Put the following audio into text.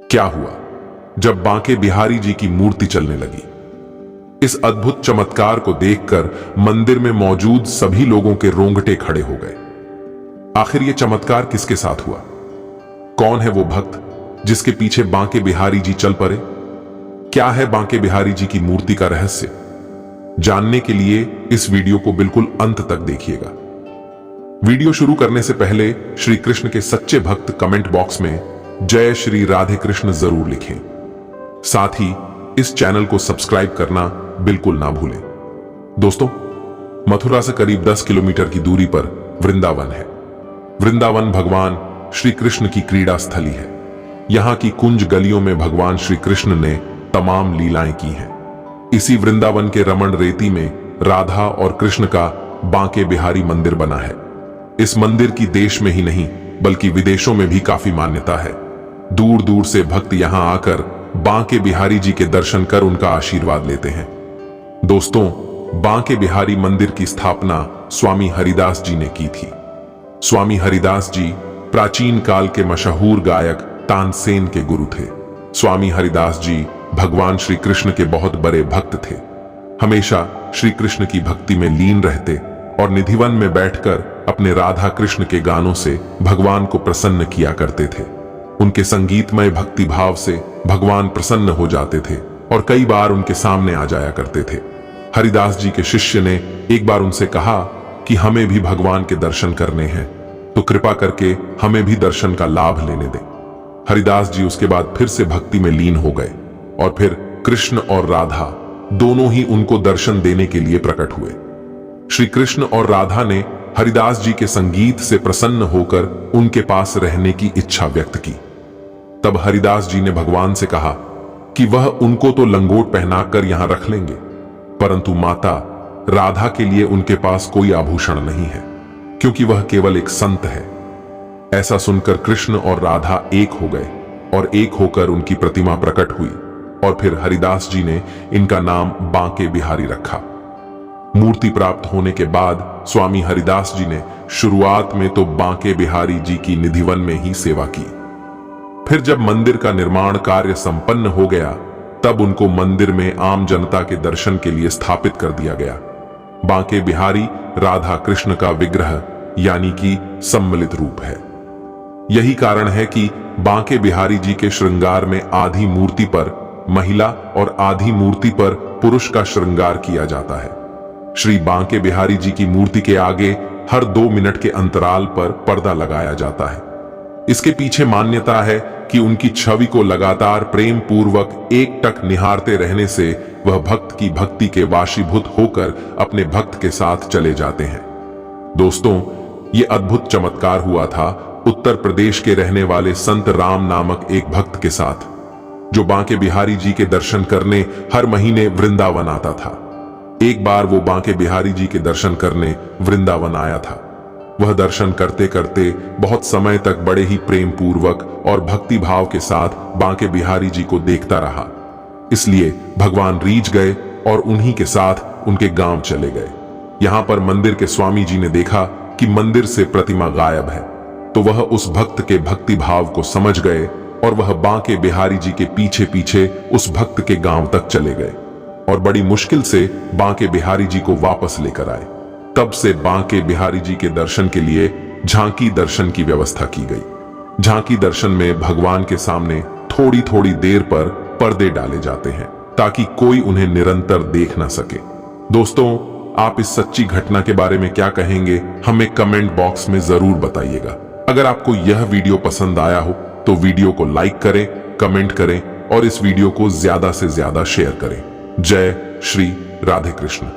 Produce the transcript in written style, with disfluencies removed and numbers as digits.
क्या हुआ जब बांके बिहारी जी की मूर्ति चलने लगी। इस अद्भुत चमत्कार को देखकर मंदिर में मौजूद सभी लोगों के रोंगटे खड़े हो गए। आखिर यह चमत्कार किसके साथ हुआ? कौन है वो भक्त जिसके पीछे बांके बिहारी जी चल पड़े? क्या है बांके बिहारी जी की मूर्ति का रहस्य? जानने के लिए इस वीडियो को बिल्कुल अंत तक देखिएगा। वीडियो शुरू करने से पहले श्री कृष्ण के सच्चे भक्त कमेंट बॉक्स में जय श्री राधे कृष्ण जरूर लिखें। साथ ही इस चैनल को सब्सक्राइब करना बिल्कुल ना भूलें। दोस्तों, मथुरा से करीब 10 किलोमीटर की दूरी पर वृंदावन है। वृंदावन भगवान श्री कृष्ण की क्रीड़ा स्थली है। यहां की कुंज गलियों में भगवान श्री कृष्ण ने तमाम लीलाएं की हैं। इसी वृंदावन के रमण रेती में राधा और कृष्ण का बांके बिहारी मंदिर बना है। इस मंदिर की देश में ही नहीं बल्कि विदेशों में भी काफी मान्यता है। दूर दूर से भक्त यहां आकर बांके बिहारी जी के दर्शन कर उनका आशीर्वाद लेते हैं। दोस्तों, बांके बिहारी मंदिर की स्थापना स्वामी हरिदास जी ने की थी। स्वामी हरिदास जी प्राचीन काल के मशहूर गायक तानसेन के गुरु थे। स्वामी हरिदास जी भगवान श्री कृष्ण के बहुत बड़े भक्त थे। हमेशा श्री कृष्ण की भक्ति में लीन रहते और निधिवन में बैठकर अपने राधा कृष्ण के गानों से भगवान को प्रसन्न किया करते थे। उनके संगीतमय भक्ति भाव से भगवान प्रसन्न हो जाते थे और कई बार उनके सामने आ जाया करते थे। हरिदास जी के शिष्य ने एक बार उनसे कहा कि हमें भी भगवान के दर्शन करने हैं, तो कृपा करके हमें भी दर्शन का लाभ लेने दें। हरिदास जी उसके बाद फिर से भक्ति में लीन हो गए और फिर कृष्ण और राधा दोनों ही उनको दर्शन देने के लिए प्रकट हुए। श्री कृष्ण और राधा ने हरिदास जी के संगीत से प्रसन्न होकर उनके पास रहने की इच्छा व्यक्त की। तब हरिदास जी ने भगवान से कहा कि वह उनको तो लंगोट पहनाकर यहां रख लेंगे, परंतु माता राधा के लिए उनके पास कोई आभूषण नहीं है, क्योंकि वह केवल एक संत है। ऐसा सुनकर कृष्ण और राधा एक हो गए और एक होकर उनकी प्रतिमा प्रकट हुई और फिर हरिदास जी ने इनका नाम बांके बिहारी रखा। मूर्ति प्राप्त होने के बाद स्वामी हरिदास जी ने शुरुआत में तो बांके बिहारी जी की निधिवन में ही सेवा की। फिर जब मंदिर का निर्माण कार्य संपन्न हो गया, तब उनको मंदिर में आम जनता के दर्शन के लिए स्थापित कर दिया गया। बांके बिहारी राधा कृष्ण का विग्रह यानी कि सम्मिलित रूप है। यही कारण है कि बांके बिहारी जी के श्रृंगार में आधी मूर्ति पर महिला और आधी मूर्ति पर पुरुष का श्रृंगार किया जाता है। श्री बांके बिहारी जी की मूर्ति के आगे हर 2 मिनट के अंतराल पर पर्दा लगाया जाता है। इसके पीछे मान्यता है कि उनकी छवि को लगातार प्रेम पूर्वक एकटक निहारते रहने से वह भक्त की भक्ति के वाशीभूत होकर अपने भक्त के साथ चले जाते हैं। दोस्तों, ये अद्भुत चमत्कार हुआ था उत्तर प्रदेश के रहने वाले संत राम नामक एक भक्त के साथ, जो बांके बिहारी जी के दर्शन करने हर महीने वृंदावन आता था। एक बार वो बांके बिहारी जी के दर्शन करने वृंदावन आया था। वह दर्शन करते करते बहुत समय तक बड़े ही प्रेम पूर्वक और भक्ति भाव के साथ बांके बिहारी जी को देखता रहा। इसलिए भगवान रीझ गए और उन्हीं के साथ उनके गांव चले गए। यहां पर मंदिर के स्वामी जी ने देखा कि मंदिर से प्रतिमा गायब है, तो वह उस भक्त के भक्ति भाव को समझ गए और वह बांके बिहारी जी के पीछे पीछे उस भक्त के गांव तक चले गए और बड़ी मुश्किल से बांके बिहारी जी को वापस लेकर आए। तब से बांके बिहारी जी के दर्शन के लिए झांकी दर्शन की व्यवस्था की गई। झांकी दर्शन में भगवान के सामने थोड़ी थोड़ी देर पर पर्दे डाले जाते हैं ताकि कोई उन्हें निरंतर देख ना सके। दोस्तों, आप इस सच्ची घटना के बारे में क्या कहेंगे, हमें कमेंट बॉक्स में जरूर बताइएगा। अगर आपको यह वीडियो पसंद आया हो तो वीडियो को लाइक करें, कमेंट करें और इस वीडियो को ज्यादा से ज्यादा शेयर करें। जय श्री राधे कृष्ण।